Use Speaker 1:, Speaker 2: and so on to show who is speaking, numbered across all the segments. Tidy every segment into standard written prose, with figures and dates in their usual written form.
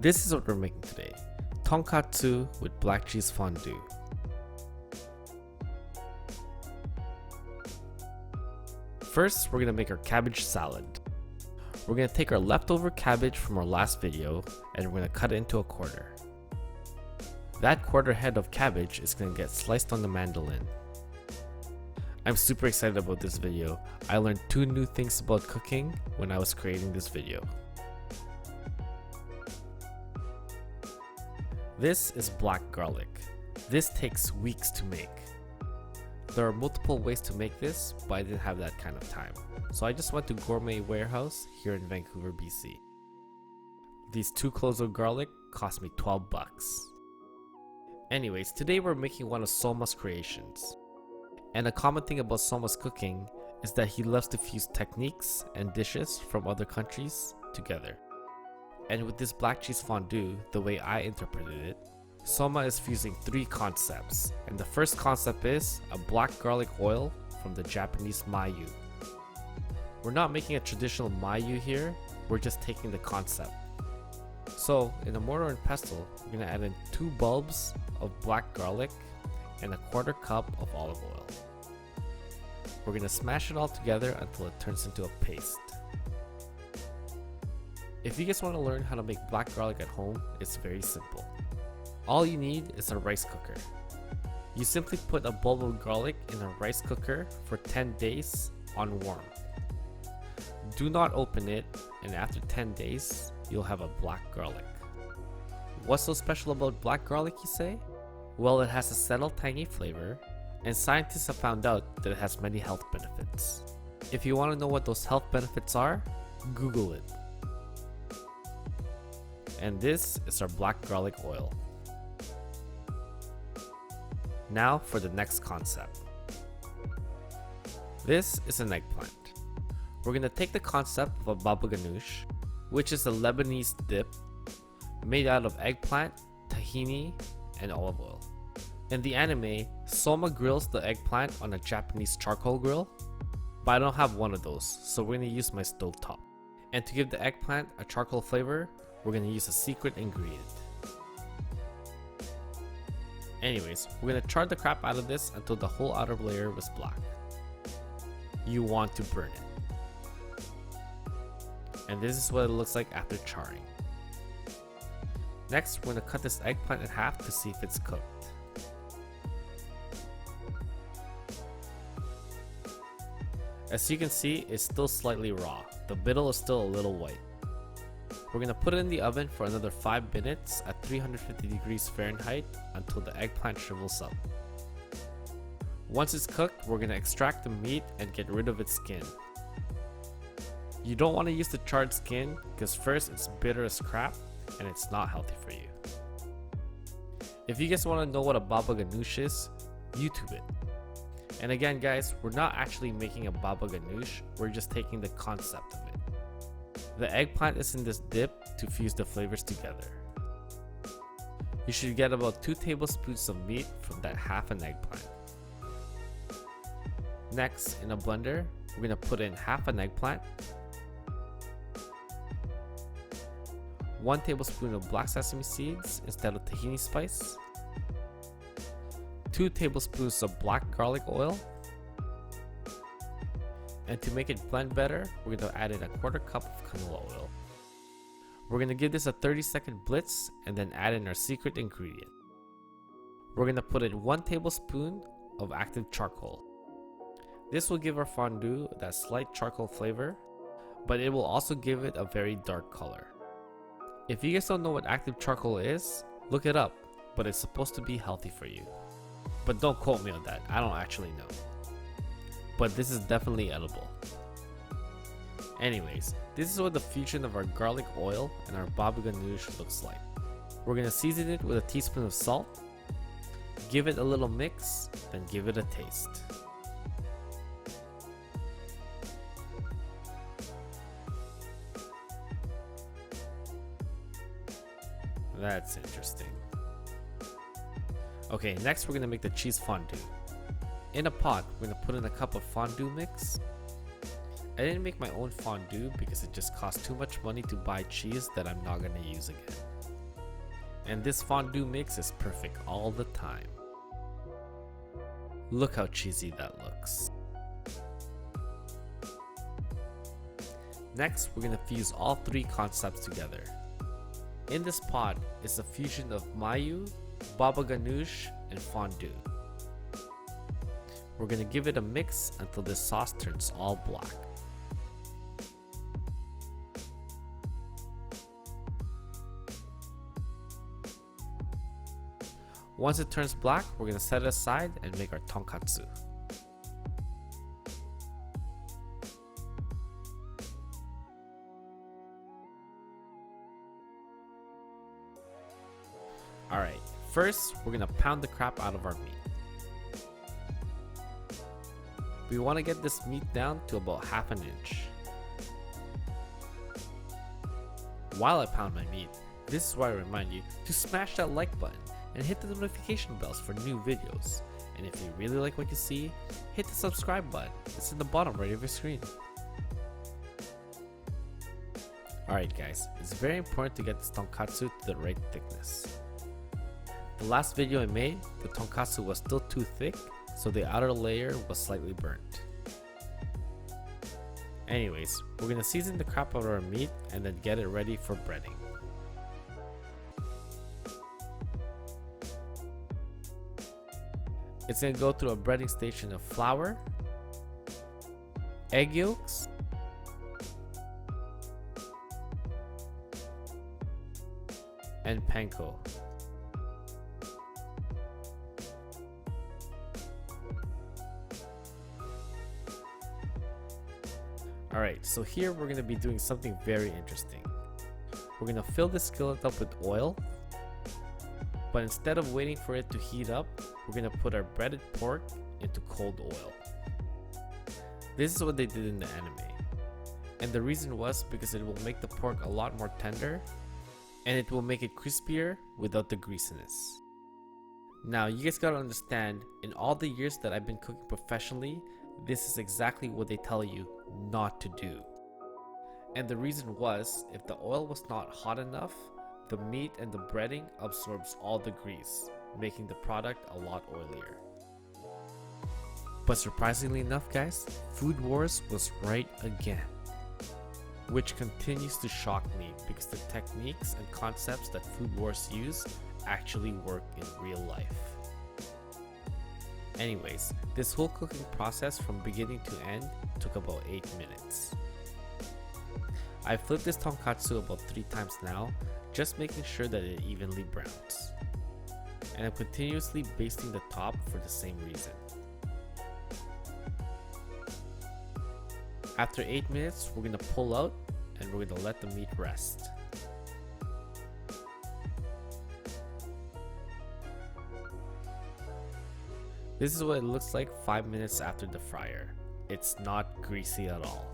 Speaker 1: This is what we're making today: Tonkatsu with Black Cheese Fondue. First, we're gonna make our cabbage salad. We're gonna take our leftover cabbage from our last video and we're gonna cut it into a quarter. That quarter head of cabbage is gonna get sliced on the mandolin. I'm super excited about this video. I learned 2 new things about cooking when I was creating this video. This is black garlic. This takes weeks to make. There are multiple ways to make this, but I didn't have that kind of time. So I just went to Gourmet Warehouse here in Vancouver, BC. These 2 cloves of garlic cost me 12 bucks. Anyways, today we're making one of Soma's creations. And a common thing about Soma's cooking is that he loves to fuse techniques and dishes from other countries together. And with this black cheese fondue, the way I interpreted it, Soma is fusing 3 concepts, and the first concept is a black garlic oil from the Japanese mayu. We're not making a traditional mayu here, we're just taking the concept. So in a mortar and pestle, we're going to add in 2 bulbs of black garlic and a 1/4 cup of olive oil. We're going to smash it all together until it turns into a paste. If you guys want to learn how to make black garlic at home, it's very simple. All you need is a rice cooker. You simply put a bulb of garlic in a rice cooker for 10 days on warm. Do not open it, and after 10 days, you'll have a black garlic. What's so special about black garlic, you say? Well, it has a subtle tangy flavor, and scientists have found out that it has many health benefits. If you want to know what those health benefits are, Google it. And this is our black garlic oil. Now for the next concept. This is an eggplant. We're going to take the concept of a baba ganoush, which is a Lebanese dip made out of eggplant, tahini, and olive oil. In the anime, Soma grills the eggplant on a Japanese charcoal grill, but I don't have one of those, so we're going to use my stovetop. And to give the eggplant a charcoal flavor, we're going to use a secret ingredient. Anyways, we're going to char the crap out of this until the whole outer layer was black. You want to burn it. And this is what it looks like after charring. Next, we're going to cut this eggplant in half to see if it's cooked. As you can see, it's still slightly raw. The middle is still a little white. We're going to put it in the oven for another 5 minutes at 350 degrees Fahrenheit until the eggplant shrivels up. Once it's cooked, we're going to extract the meat and get rid of its skin. You don't want to use the charred skin because first it's bitter as crap and it's not healthy for you. If you guys want to know what a baba ganoush is, YouTube it. And again guys, we're not actually making a baba ganoush, we're just taking the concept of it. The eggplant is in this dip to fuse the flavors together. You should get about 2 tablespoons of meat from that half an eggplant. Next, in a blender, we're going to put in half an eggplant, 1 tablespoon of black sesame seeds instead of tahini spice, 2 tablespoons of black garlic oil, and to make it blend better, we're going to add in a 1/4 cup of canola oil. We're going to give this a 30-second blitz and then add in our secret ingredient. We're going to put in 1 tablespoon of active charcoal. This will give our fondue that slight charcoal flavor, but it will also give it a very dark color. If you guys don't know what active charcoal is, look it up, but it's supposed to be healthy for you. But don't quote me on that, I don't actually know. But this is definitely edible. Anyways, this is what the fusion of our garlic oil and our baba ganoush looks like. We're going to season it with a teaspoon of salt, give it a little mix, then give it a taste. That's interesting. Okay, next we're going to make the cheese fondue. In a pot, we're going to put in a cup of fondue mix. I didn't make my own fondue because it just costs too much money to buy cheese that I'm not going to use again. And this fondue mix is perfect all the time. Look how cheesy that looks. Next, we're gonna fuse all three concepts together. In this pot is a fusion of mayu, baba ganoush, and fondue. We're gonna give it a mix until this sauce turns all black. Once it turns black, we're gonna set it aside and make our tonkatsu. Alright, first we're gonna pound the crap out of our meat. We want to get this meat down to about half an inch. While I pound my meat, this is why I remind you to smash that like button and hit the notification bells for new videos. And if you really like what you see, hit the subscribe button. It's in the bottom right of your screen. Alright guys, it's very important to get this tonkatsu to the right thickness. The last video I made, the tonkatsu was still too thick, so the outer layer was slightly burnt. Anyways, we're gonna season the crap out of our meat and then get it ready for breading. It's gonna go through a breading station of flour, egg yolks, and panko. Alright, so here we're going to be doing something very interesting. We're going to fill the skillet up with oil, but instead of waiting for it to heat up, we're going to put our breaded pork into cold oil. This is what they did in the anime, and the reason was because it will make the pork a lot more tender, and it will make it crispier without the greasiness. Now you guys gotta understand, in all the years that I've been cooking professionally, this is exactly what they tell you not to do. And the reason was, if the oil was not hot enough, the meat and the breading absorbs all the grease, making the product a lot oilier. But surprisingly enough guys, Food Wars was right again. Which continues to shock me because the techniques and concepts that Food Wars use actually work in real life. Anyways, this whole cooking process from beginning to end took about 8 minutes. I flipped this tonkatsu about 3 times now, just making sure that it evenly browns. And I'm continuously basting the top for the same reason. After 8 minutes, we're gonna pull out and we're gonna let the meat rest. This is what it looks like 5 minutes after the fryer. It's not greasy at all.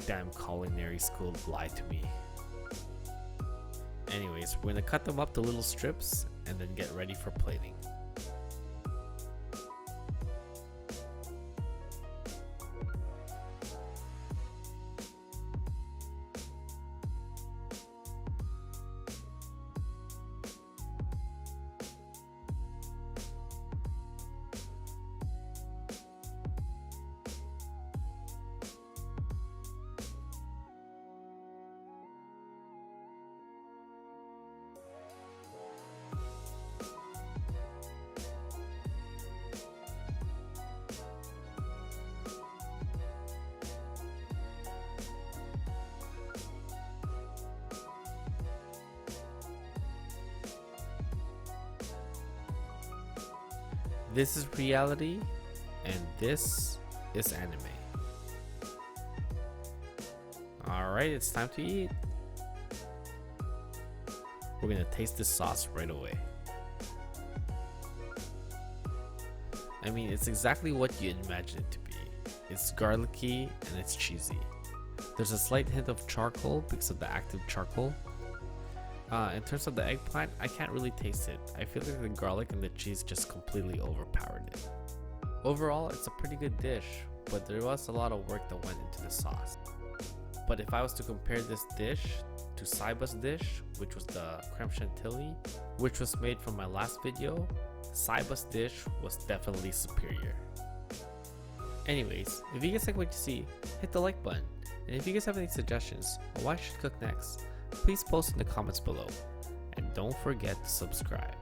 Speaker 1: Damn culinary school lied to me. Anyways, we're gonna cut them up to little strips and then get ready for plating. This is reality, and this is anime. Alright, it's time to eat. We're gonna taste this sauce right away. I mean, it's exactly what you'd imagine it to be. It's garlicky and it's cheesy. There's a slight hint of charcoal because of the active charcoal. In terms of the eggplant, I can't really taste it. I feel like the garlic and the cheese just completely overpowered it. Overall, it's a pretty good dish, but there was a lot of work that went into the sauce. But if I was to compare this dish to Saiba's dish, which was the creme chantilly, which was made from my last video, Saiba's dish was definitely superior. Anyways, if you guys like what you see, hit the like button, and if you guys have any suggestions on what I should cook next, please post in the comments below, and don't forget to subscribe.